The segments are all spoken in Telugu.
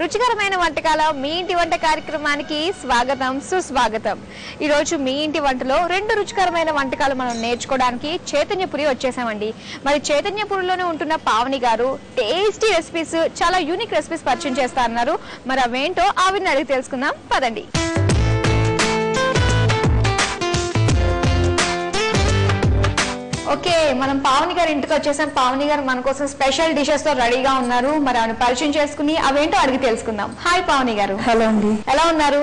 రుచికరమైన వంటకాల మీ ఇంటి వంట కార్యక్రమానికి స్వాగతం సుస్వాగతం. ఈ రోజు మీ ఇంటి వంటలో రెండు రుచికరమైన వంటకాలు మనం నేర్చుకోవడానికి చైతన్యపురి వచ్చేసామండి. మరి చైతన్యపురిలోనే ఉంటున్న పావని గారు టేస్టీ రెసిపీస్, చాలా యూనిక్ రెసిపీస్ పరిచయం చేస్తా అన్నారు. మరి అవేంటో ఆవిడని అడిగి తెలుసుకుందాం పదండి. ఓకే, మనం పావని గారి ఇంటికి వచ్చేసాం. పావని గారు మన కోసం స్పెషల్ డిషెస్ తో రెడీగా ఉన్నారు. మరి ఆవిడ పరిచయం చేసుకుని అవేంటో అడిగి తెలుసుకుందాం. హాయ్ పావని గారు. హలో అండి. ఎలా ఉన్నారు?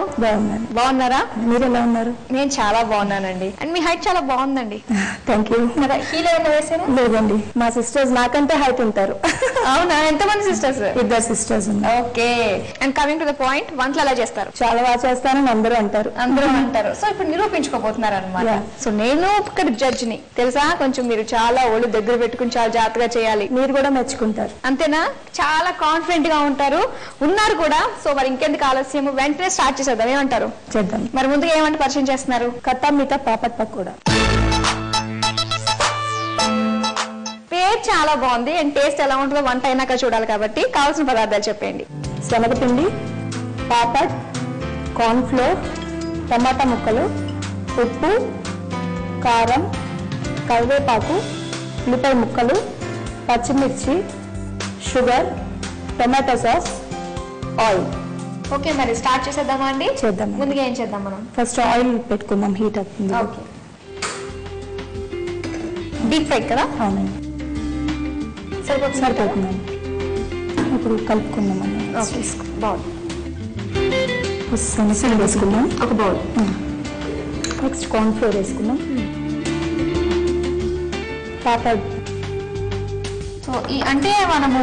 బాగున్నారా? మీరు ఎలా ఉన్నారు? నేను చాలా బాగున్నానండి. అండ్ మీ హైట్ చాలా బాగుందండి. Thank you. హీల్ ఏమైనా వేసాను? లేదండి, మా సిస్టర్స్ నాకంటే హైట్ ఉంటారు. అవునా? ఎంతమంది సిస్టర్స్? ఇద్దరు సిస్టర్స్ ఉన్నారు. Okay. And coming to the point, వంటలు ఎలా చేస్తారు? చాలా బాగా చేస్తానని అందరూ అంటారు. సో ఇప్పుడు నిరూపించుకోబోతున్నారు అనమాట. సో నేను ఇక్కడ జడ్జ్ ని తెలుసా, కొంచెం మీరు చాలా ఒళ్ళు దగ్గర పెట్టుకుని చాలా జాగ్రత్తగా చేయాలి. మీరు కూడా మెచ్చుకుంటారు. అంతేనా? చాలా కాన్ఫిడెంట్ గా ఉన్నారు కూడా. సో మరి ఇంకెందుకు ఆలస్యం, వెంటనే స్టార్ట్ చేసేద్దాం. ఏమంటారు? చేద్దాం. మరి ముందుగా ఏమంటే పరిచయం చేస్తున్నారు? కట్టా మీట పాపట్ పకోడా. పేరు చాలా బాగుంది. అండ్ టేస్ట్ ఎలా ఉంటుందో వంట అయినాక చూడాలి కాబట్టి కావాల్సిన పదార్థాలు చెప్పండి. శనగపిండి, పాపట్, కార్న్ ఫ్లోర్, టమాటా ముక్కలు, ఉప్పు, కారం, కరివేపాకు, ఉల్లిపాయ ముక్కలు, పచ్చిమిర్చి, sugar, tomato sauce, oil. Okay, మరి స్టార్ట్ చేసేద్దామా అండి? చేద్దాం. ముందుగా ఏం చేద్దాం మనం? ఫస్ట్ ఆయిల్ పెట్టుకుందాం, హీట్ అవుతుంది. ఓకే. డీప్ ఫ్రై కదా? అవునండి, సరిపోతుందండి. ఇప్పుడు కలుపుకుందామండి. ఓకే, బౌల్ శనగపిండి వేసుకుందాం, ఒక బౌల్. నెక్స్ట్ కార్న్ ఫ్లోర్ వేసుకుందాం, పాపడ్. సో ఈ అంటే మనము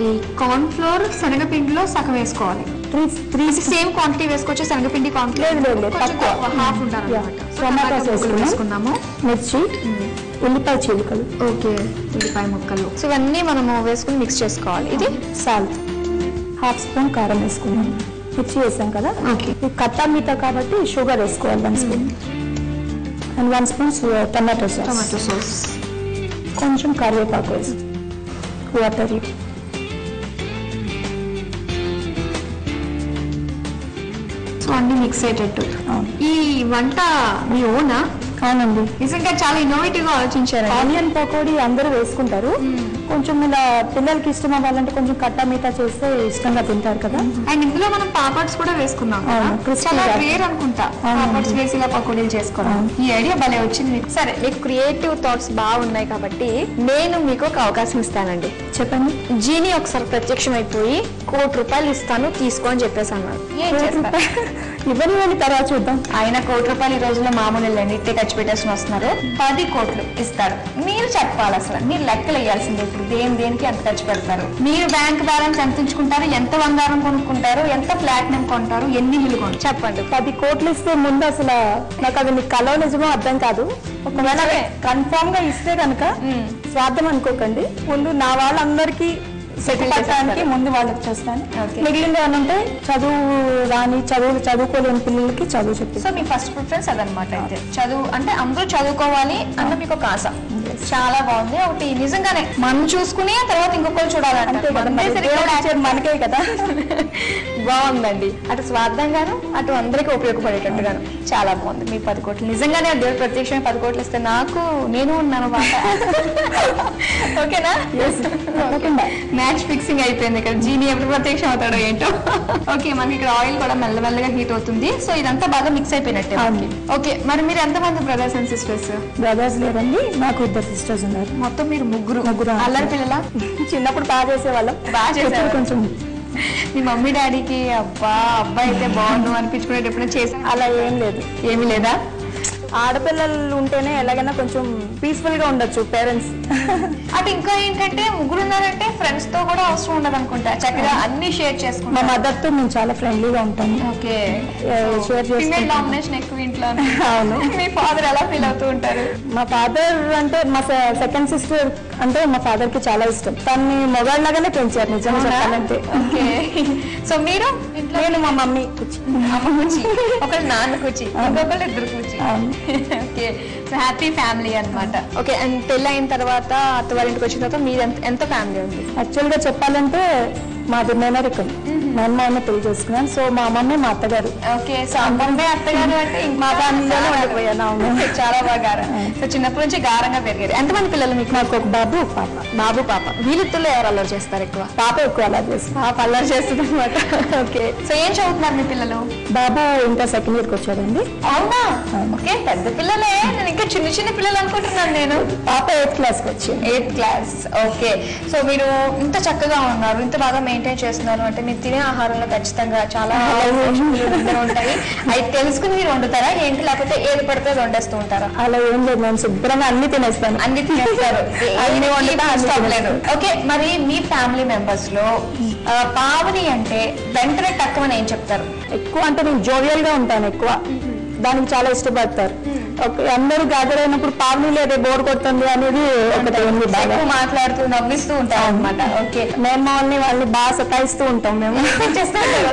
ఈ కార్న్ ఫ్లోర్ శనగపిండిలో సగం వేసుకోవాలి. త్రీ సేమ్ క్వాంటిటీ వేసుకోవచ్చు. శనగపిండి లేదు, తక్కువ. హాఫ్ ఉండాలి. టమాటోస్ వేసుకున్నాము, మిర్చి, ఉల్లిపాయ చీలికలు. ఓకే, ఉల్లిపాయ ముక్కలు. సో ఇవన్నీ మనము వేసుకుని మిక్స్ చేసుకోవాలి. ఇది సాల్ట్, హాఫ్ స్పూన్ కారం వేసుకున్నాం. మిర్చి వేసాం కదా. ఓకే. ఇది కట్టా మీట కాబట్టి షుగర్ వేసుకోవాలి 1 spoon. And 1 spoon tomato sauce. కొంచెం కరివేపాకు వేసి వాటర్. సో అన్ని మిక్స్ అయ్యేటట్టు. ఈ వంట మీ ఓనా? అవునండి, నిజంగా చాలా ఇన్నోవేటివ్ గా ఆలోచించారు. ఆనియన్ పకోడీ అందరూ వేసుకుంటారు. కొంచెం ఇలా పిల్లలకి ఇష్టం అవ్వాలంటే కొంచెం కట్టా మీట చేస్తే ఇష్టంగా తింటారు కదా. అండ్ ఇందులో మనం పాపడ్స్ కూడా వేసుకున్నాం. చాలా రేర్ అనుకుంటా పాపడ్స్ వేసి ఇలా పకోడీలు చేసుకోవడం. ఈ ఐడియా భలే వచ్చింది. సరే, మీకు క్రియేటివ్ థాట్స్ బాగున్నాయి కాబట్టి నేను మీకు ఒక అవకాశం ఇస్తానండి. చెప్పండి. జీని ఒకసారి ప్రత్యక్షం అయిపోయి ₹1,00,00,000 ఇస్తాను, తీసుకో అని చెప్పేసి అన్నారు. ఏం చేస్తారు? ఇవ్వని తర్వాత చూద్దాం. ఆయన ₹1,00,00,000 ఈ రోజుల్లో మామూలు ఇట్టే ఖర్చు పెట్టేసుకుని వస్తున్నారు. 10 కోట్లు ఇస్తాడు. మీరు చెప్పాలి, అసలు మీరు లెక్కలు వేయాల్సిందే. ఇప్పుడు దేనికి ఎంత ఖర్చు పెడతారు? మీరు బ్యాంక్ బ్యాలెన్స్ ఎంత ఉంచుకుంటారు, ఎంత బంగారం కొనుక్కుంటారు, ఎంత ప్లాటినం కొంటారు, ఎన్ని ఇల్లు కొంటారు? చెప్పండి. 10 కోట్లు ఇస్తే ముందు అసలు నాకు అది మీకు కలో నిజమో అర్థం కాదు. ఒకవేళ కన్ఫామ్ గా ఇస్తే కనుక స్వార్థం అనుకోకండి, ముందు నా వాళ్ళందరికీ సెటిల్ చేయడానికి ముందు వాళ్ళకి చేస్తాను. మిగిలింది ఏమంటే చదువుకోలేని పిల్లలకి చదువు చెప్పి. సో మీ ఫస్ట్ ప్రిఫరెన్స్ అదనమాట. అయితే చదువు అంటే అందరూ చదువుకోవాలి అన్న మీకు ఒక ఆశ. చాలా బాగుంది. ఒకటి నిజంగానే మనం చూసుకుని తర్వాత ఇంకొకరు చూడాలంటే మనకే కదా. బాగుందండి. అటు స్వార్థంగాను, అటు అందరికీ ఉపయోగపడేటట్టుగాను చాలా బాగుంది. మీ 10 కోట్లు నిజంగానే దేవుడు ప్రత్యక్షంగా 10 కోట్లు ఇస్తే నేను ఉన్నాను మాట. ఓకేనా? మ్యాచ్ ఫిక్సింగ్ అయిపోయింది ఇక్కడ. జీని ఎప్పుడు ప్రత్యక్షం అవుతాడో ఏంటో. ఓకే, మనకి ఇక్కడ ఆయిల్ కూడా మెల్లమెల్లగా హీట్ అవుతుంది. సో ఇదంతా బాగా మిక్స్ అయిపోయినట్టే. ఓకే, మరి మీరు ఎంతమంది బ్రదర్స్ అండ్ సిస్టర్స్? బ్రదర్స్ లేదండి, నాకు 2 సిస్టర్స్ ఉన్నారు. మొత్తం మీరు ముగ్గురు అల్లరి పిల్లల? చిన్నప్పుడు బాగా చేసేవాళ్ళం. బాగా చేసేవారు. కొంచెం మీ మమ్మీ డాడీకి అబ్బాయి అయితే బాగుండు అనిపించుకునేది ఎప్పుడైనా చేసి? అలా ఏం లేదు. ఏమీ లేదా? ఆడపిల్లలు ఉంటేనే ఎలాగైనా కొంచెం పీస్ఫుల్ గా ఉండొచ్చు పేరెంట్స్. అటు ఇంకా ఏంటంటే ముగ్గురు ఉన్నారంటే ఫ్రెండ్స్ తో కూడా అవసరం ఉండదు అనుకుంటా. చక్కగా అన్ని షేర్ చేసుకుంటాం. మా మదర్ తో మేము చాలా ఫ్రెండ్లీగా ఉంటాము. ఓకే, షేర్ చేసుకుంటాం. డామినేషన్ ఎక్కువ ఇంట్లో. అవును. మీ ఫాదర్ ఎలా ఫీల్ అవుతూ ఉంటారు? మా ఫాదర్ అంటే మా సెకండ్ సిస్టర్ అంటే మా ఫాదర్ కి చాలా ఇష్టం. తన్ని మొబైల్ లాగానే పెంచారు నిజంగా చెప్పాలంటే. సో మీరు? నేను మా మమ్మీ కూర్చి, అమ్మ కూర్చి, ఒకళ్ళు నాన్న కూర్చి, ఇంకొకళ్ళు ఇద్దరు కూర్చి. ఓకే, సో హ్యాపీ ఫ్యామిలీ అన్నమాట. ఓకే, అండ్ పెళ్ళి అయిన తర్వాత అత్తవారింటికి వచ్చిన తర్వాత మీరు ఎంత ఫ్యామిలీ ఉంది? యాక్చువల్ గా చెప్పాలంటే మాది మేనరికం. మేనమామనే పెళ్లి చేసుకున్నాను. సో మా అమ్మమ్మే మా అత్తగారు. ఓకే, సో అమ్మమ్మే అత్తగారు అంటే మా ఫ్యామిలీలోనే ఉండిపోయాను. అవును, చాలా బాగా గారం. సో చిన్నప్పటి నుంచి గారంగా పెరిగారు. ఎంతమంది పిల్లలు మీకు? నాకు ఒక బాబు ఒక పాప. బాబు పాప. వీళ్ళిద్దరిలో ఎవరు అల్లరి చేస్తారు ఎక్కువ? పాప ఎక్కువ అలా చేస్తుంది. పాప అల్లరి చేస్తుంది అనమాట. ఓకే, సో ఏం చదువుతున్నారు మీ పిల్లలు? బాబు ఇంకా సెకండ్ ఇయర్కి వచ్చాడండి. అవునా? ఓకే, పెద్ద పిల్లలే. నేను ఇంకా చిన్న చిన్న పిల్లలు అనుకుంటున్నాను. నేను పాప 8th క్లాస్కి వచ్చింది. 8th class. ఓకే, సో మీరు ఇంత చక్కగా ఉన్నారు, ఇంత బాగా మెయింటైన్ చేస్తున్నారు అంటే మీరు తినే ఆహారంలో ఖచ్చితంగా చాలా పోషకాలు ఉంటాయి. అవి తెలుసుకుని మీరు వండుతారా ఏంటి, లేకపోతే ఏది పడితే అది వండేస్తూ ఉంటారా? అలా ఏం లేదు, నేను శుభ్రంగా అన్ని తినేస్తాను. అన్ని తినేస్తారు, అన్ని వండుతా లేదు. ఓకే, మరి మీ ఫ్యామిలీ మెంబర్స్ లో పావని అంటే వెంటనే తక్కువని ఏం చెప్తారు? ఎక్కువ అంటే నేను జోవియల్ గా ఉంటాను ఎక్కువ, దానికి చాలా ఇష్టపడతారు. అందరూ గ్యాదర్ అయినప్పుడు పావని లేదే బోర్ కొడుతుంది అనేది ఒకటి ఉంది. బాగా మాట్లాడుతూ నవ్విస్తూ ఉంటారు అనమాట. ఓకే, మేము వాళ్ళని బాగా సతాయిస్తూ ఉంటాం, మేము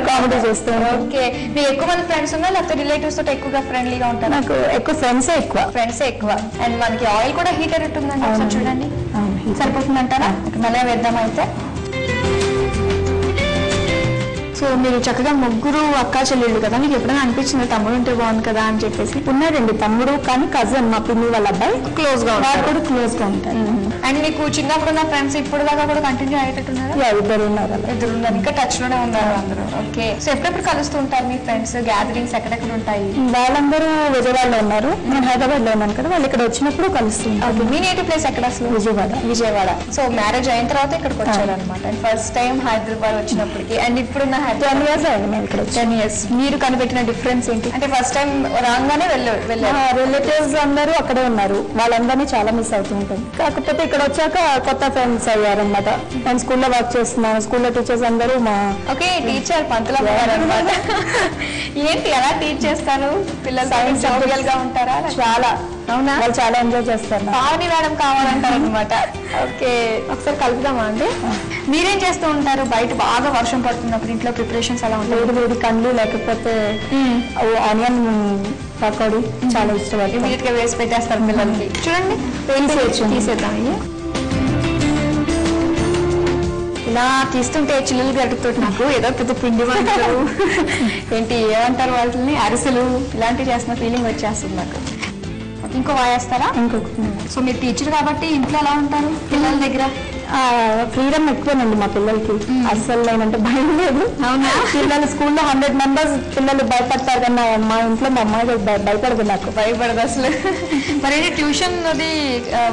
కామెడీ చేస్తూ ఉంటాం. ఓకే, మీకు ఎక్కువ మంది ఫ్రెండ్స్ ఉన్నా లేకపోతే రిలేటివ్స్ తోటి ఎక్కువగా ఫ్రెండ్లీగా ఉంటారు? నాకు ఎక్కువ ఫ్రెండ్సే ఎక్కువ. ఫ్రెండ్సే ఎక్కువ. అండ్ మనకి ఆయిల్ కూడా హీటర్ ఉంటుందండి, ఒకసారి చూడండి. సరిపోతుందంటారా? మళ్ళీ వేద్దాం అయితే. సో మీరు చక్కగా ముగ్గురు అక్కా చెల్లెళ్ళు కదా, మీకు ఎప్పుడైనా అనిపించింది తమ్ముడు ఉంటే బాగుంది కదా అని చెప్పేసి? ఉన్నాడండి తమ్ముడు, కానీ కజిన్ మా పిన్ని వాళ్ళ అబ్బాయి క్లోజ్ గా వాడు కూడా క్లోజ్ గా ఉంటారు. అండ్ మీకు చిన్నప్పుడు ఉన్న ఫ్రెండ్స్ ఇప్పుడు దాకా కూడా కంటిన్యూ అయ్యేటట్టున్నారు? ఇద్దరు ఉన్నారు. ఇద్దరు ఉన్నారు, ఇంకా టచ్ లోనే ఉన్నారు అందరూ. ఓకే, సో ఎప్పుడెప్పుడు కలుస్తూ ఉంటారు మీ ఫ్రెండ్స్? గ్యాదరింగ్స్ ఎక్కడెక్కడ ఉంటాయి? వాళ్ళందరూ విజయవాడలో ఉన్నారు, నేను హైదరాబాద్ లో ఉన్నాను కదా, వాళ్ళు ఇక్కడ వచ్చినప్పుడు కలుస్తుంటారు. మీ నేటివ్ ప్లేస్ ఎక్కడ అసలు? విజయవాడ. విజయవాడ. సో మ్యారేజ్ అయిన తర్వాత ఇక్కడికి వచ్చారు అనమాట. ఫస్ట్ టైం హైదరాబాద్ వచ్చినప్పటికి. అండ్ ఇప్పుడున్న 10 years అయింది మేము ఇక్కడ. 10 years. మీరు కనిపెట్టిన డిఫరెన్స్ ఏంటి? అంటే ఫస్ట్ టైం రాగానే వెళ్ళారు. రిలేటివ్స్ అందరూ అక్కడే ఉన్నారు, వాళ్ళందరినీ చాలా మిస్ అవుతూ ఉంటాం. కాకపోతే ఇక్కడ వచ్చాక కొత్త ఫ్రెండ్స్ అయ్యారు అనమాట. నేను స్కూల్లో వర్క్ చేస్తున్నాను, స్కూల్లో టీచర్స్ అందరూ మా టీచర్ పంతులు అనమాట. ఏంటి ఎలా టీచ్ చేస్తారు? పిల్లలు సైన్స్ జోవియల్ గా ఉంటారా? చాలా. అవునా? వాళ్ళు చాలా ఎంజాయ్ చేస్తారు. పావని మేడం కావాలంటారు అనమాట. ఓకే, ఒకసారి కలుపుదామా అండి? మీరేం చేస్తూ ఉంటారు బయట బాగా వర్షం పడుతున్నప్పుడు? ఇంట్లో ప్రిపరేషన్స్ అలా ఉంటాయి? వేడి వేడి కండ్లు లేకపోతే ఆనియన్ పకోడీ చాలా ఇష్టపడతారు. ఇమీడియట్ గా వేసి పెట్టేస్తారు పిల్లలకి. చూడండి, తీసేద్దాం. ఇలా తీస్తుంటే చిల్లులు గడుపుతోటి నాకు ఏదో పెద్ద పిండి వంటలు ఏంటి ఏమంటారు వాళ్ళని, అరిసెలు ఇలాంటివి చేస్తున్న ఫీలింగ్ వచ్చేస్తుంది నాకు. ఇంకో వాయేస్తారా? ఇంకొక. సో మీరు టీచర్ కాబట్టి ఇంట్లో ఎలా ఉంటారు పిల్లల దగ్గర? ఫ్రీడమ్ ఎక్కువేనండి మా పిల్లలకి, అస్సలు ఏమంటే భయం లేదు. అవునా? పిల్లలు స్కూల్లో 100 members పిల్లలు భయపడతారు కన్నా మా ఇంట్లో మా అమ్మాయి భయపడదు. నాకు భయపడదు అసలు. మరి ట్యూషన్ అది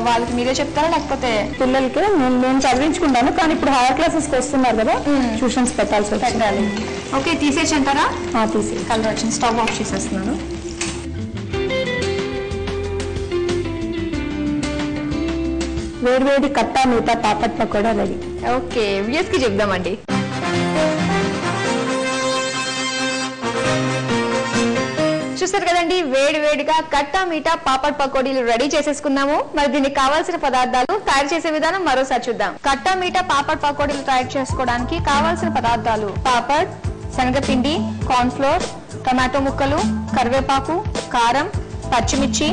వాళ్ళకి మీరే చెప్తారా లేకపోతే? పిల్లలకి నేను చదివించుకుంటాను, కానీ ఇప్పుడు హైయర్ క్లాసెస్కి వస్తున్నారు కదా, ట్యూషన్స్ పెట్టాల్సి పెట్టాలి. ఓకే, తీసేసి అంటారా? తీసి కలర్ వచ్చింది. స్టవ్ ఆఫ్ చేసేస్తున్నాను. వేడివేడి కట్టా మిగతా papad pakoda ready. Okay, views కి చెప్దామండి. చూస్తారు కదండి, వేడి వేడిగా కట్టా మీఠా పాపడ్ పకోడీలు రెడీ చేసేసుకున్నాము. మరి దీనికి కావాల్సిన పదార్థాలు, తయారు చేసే విధానం మరోసారి చూద్దాం. కట్టా మీఠా పాపడ్ పకోడీలు తయారు చేసుకోవడానికి కావాల్సిన పదార్థాలు: పాపడ్, శనగపిండి, కార్న్ ఫ్లోర్, టమాటో ముక్కలు, కరివేపాకు, కారం, పచ్చిమిర్చి,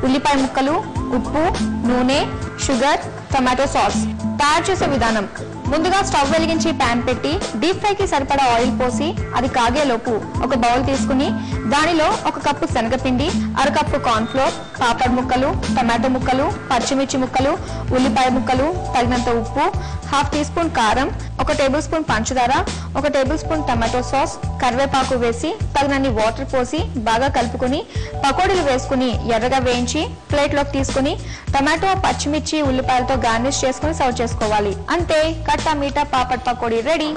ఉల్లిపాయ ముక్కలు, ఉప్పు, నూనె, షుగర్, టమాటో సాస్. తయారు చేసే విధానం: ముందుగా స్టవ్ వెలిగించి ప్యాన్ పెట్టి డీప్ ఫ్రై కి సరిపడా ఆయిల్ పోసి అది కాగేలోపు ఒక బౌల్ తీసుకుని దానిలో 1 కప్పు శనగపిండి, 1/2 కప్పు కార్న్ ఫ్లోర్, పాపడ్ ముక్కలు, టమాటో ముక్కలు, పచ్చిమిర్చి ముక్కలు, ఉల్లిపాయ ముక్కలు, తగినంత ఉప్పు, 1/2 టీ స్పూన్ కారం, 1 టేబుల్ స్పూన్ పంచదార, 1 టేబుల్ స్పూన్ టమాటో సాస్, కరివేపాకు వేసి తగినన్ని వాటర్ పోసి బాగా కలుపుకుని పకోడీలు వేసుకుని ఎర్రగా వేయించి ప్లేట్ లోకి తీసుకుని టమాటో, పచ్చిమిర్చి, ఉల్లిపాయలతో గార్నిష్ చేసుకుని సర్వ్ చేసుకోవాలి. అంతే, కట్టా మీఠా పాపడ్ పకోడీ రెడీ.